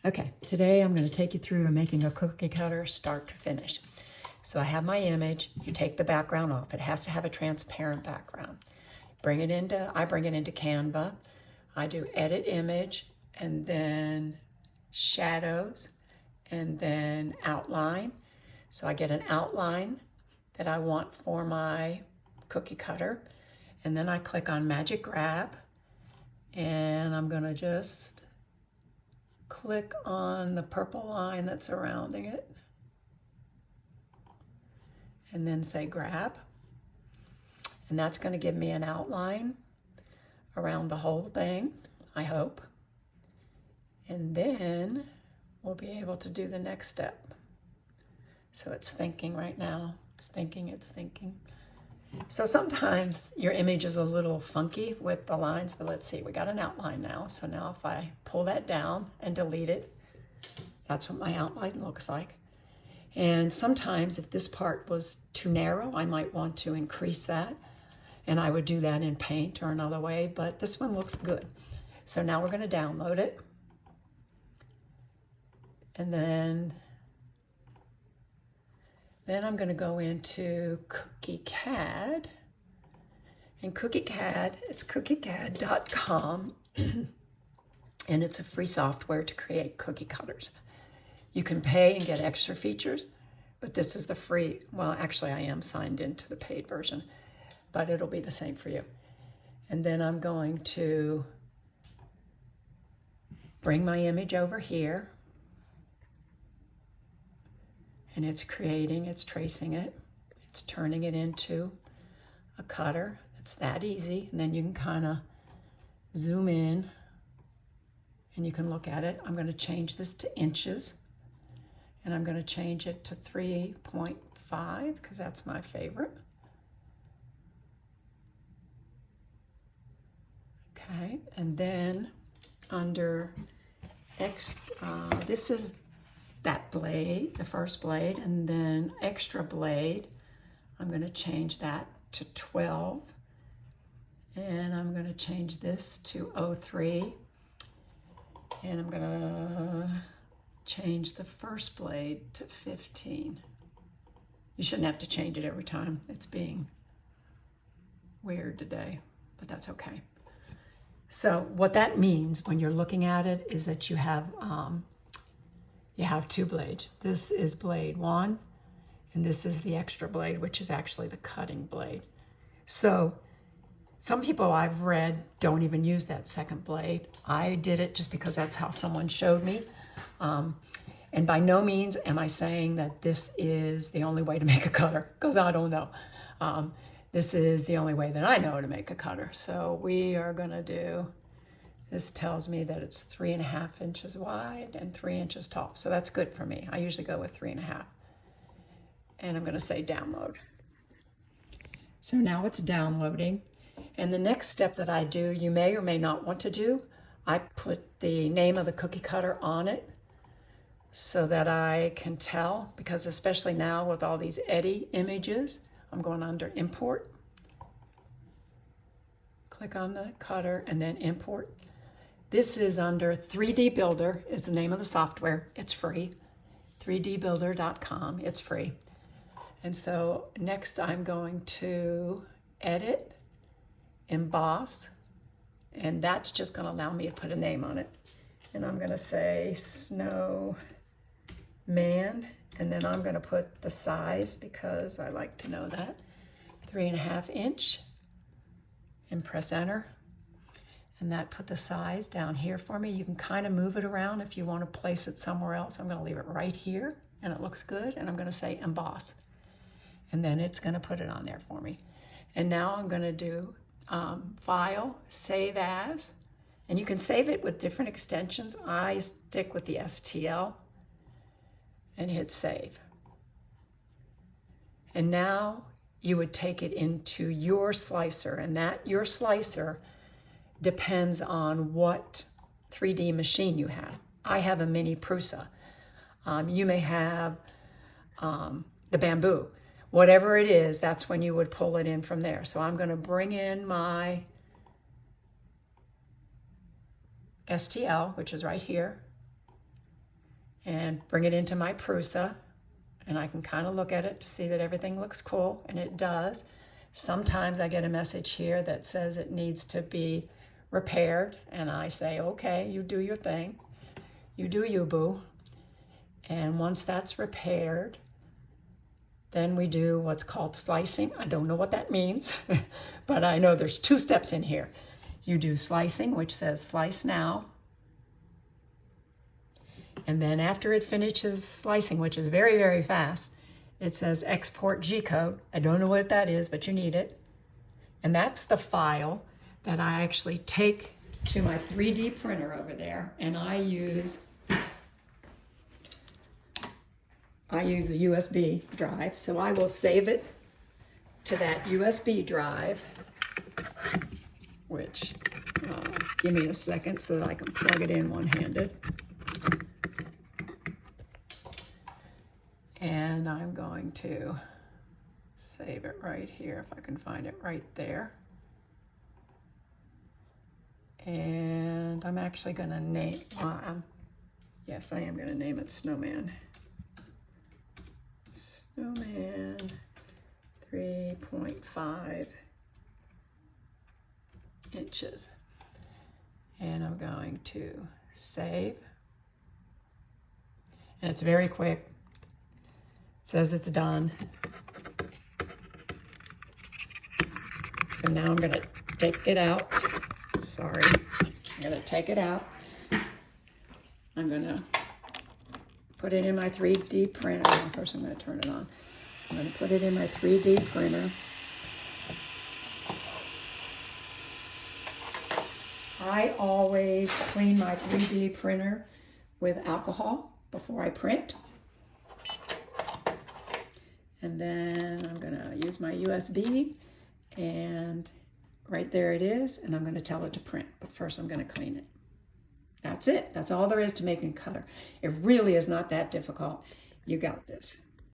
Okay, today I'm going to take you through making a cookie cutter start to finish. So I have my image. You take the background off. It has to have a transparent background. I bring it into Canva. I do edit image and then shadows and then outline. So I get an outline that I want for my cookie cutter. And then I click on Magic Grab and I'm going to just click on the purple line that's surrounding it and then say grab. And that's going to give me an outline around the whole thing, I hope. And then we'll be able to do the next step. So it's thinking right now. It's thinking. So sometimes your image is a little funky with the lines, but let's see, we got an outline now. So now if I pull that down and delete it, that's what my outline looks like. And sometimes if this part was too narrow, I might want to increase that. And I would do that in Paint or another way, but this one looks good. So now we're going to download it. And then I'm going to go into CookieCAD. And CookieCAD, it's cookiecad.com. And it's a free software to create cookie cutters. You can pay and get extra features, but this is the free. Well, actually, I am signed into the paid version, but it'll be the same for you. And then I'm going to bring my image over here. And it's creating, it's tracing it, it's turning it into a cutter. It's that easy. And then you can kind of zoom in and you can look at it. I'm going to change this to inches and I'm going to change it to 3.5 because that's my favorite. Okay, and then under this is that blade, the first blade, and then extra blade, I'm going to change that to 12. And I'm going to change this to 03. And I'm going to change the first blade to 15. You shouldn't have to change it every time. It's being weird today, but that's okay. So what that means when you're looking at it is that you have two blades. This is blade 1, and this is the extra blade, which is actually the cutting blade. So some people I've read don't even use that second blade. I did it just because that's how someone showed me. And by no means am I saying that this is the only way to make a cutter, because I don't know. This is the only way that I know to make a cutter. So we are going to do, this tells me that it's 3.5 inches wide and 3 inches tall. So that's good for me. I usually go with 3.5. And I'm going to say download. So now it's downloading. And the next step that I do, you may or may not want to do, I put the name of the cookie cutter on it so that I can tell, because especially now with all these Eddie images, I'm going under import. Click on the cutter and then import. This is under 3D Builder is the name of the software. It's free. 3dbuilder.com. It's free. And so next I'm going to edit, emboss, and that's just going to allow me to put a name on it. And I'm going to say Snowman, and then I'm going to put the size because I like to know that. 3.5 inch, and press enter. And that put the size down here for me. You can kind of move it around if you want to place it somewhere else. I'm going to leave it right here and it looks good. And I'm going to say emboss. And then it's going to put it on there for me. And now I'm going to do File, Save As. And you can save it with different extensions. I stick with the STL and hit Save. And now you would take it into your slicer, and that your slicer depends on what 3D machine you have. I have a mini Prusa. You may have the Bamboo. Whatever it is, that's when you would pull it in from there. So I'm going to bring in my STL, which is right here, and bring it into my Prusa, and I can kind of look at it to see that everything looks cool, and it does. Sometimes I get a message here that says it needs to be repaired, and I say, okay, you do your thing. You do you, boo. And once that's repaired, then we do what's called slicing. I don't know what that means, but I know there's 2 steps in here. You do slicing, which says slice now. And then after it finishes slicing, which is very, very fast, it says export G-code. I don't know what that is, but you need it. And that's the file that I actually take to my 3D printer over there, and I use a USB drive. So I will save it to that USB drive, which, give me a second so that I can plug it in one-handed. And I'm going to save it right here, if I can find it right there. And I'm actually going to name, yes, I am going to name it Snowman. Snowman 3.5 inches. And I'm going to save. And it's very quick. It says it's done. So now I'm going to take it out. Sorry. I'm going to take it out. I'm going to put it in my 3D printer. First, I'm going to turn it on. I'm going to put it in my 3D printer. I always clean my 3D printer with alcohol before I print. And then I'm going to use my USB, and right there it is, and I'm going to tell it to print. But first I'm going to clean it. That's it. That's all there is to making color. It really is not that difficult. You got this.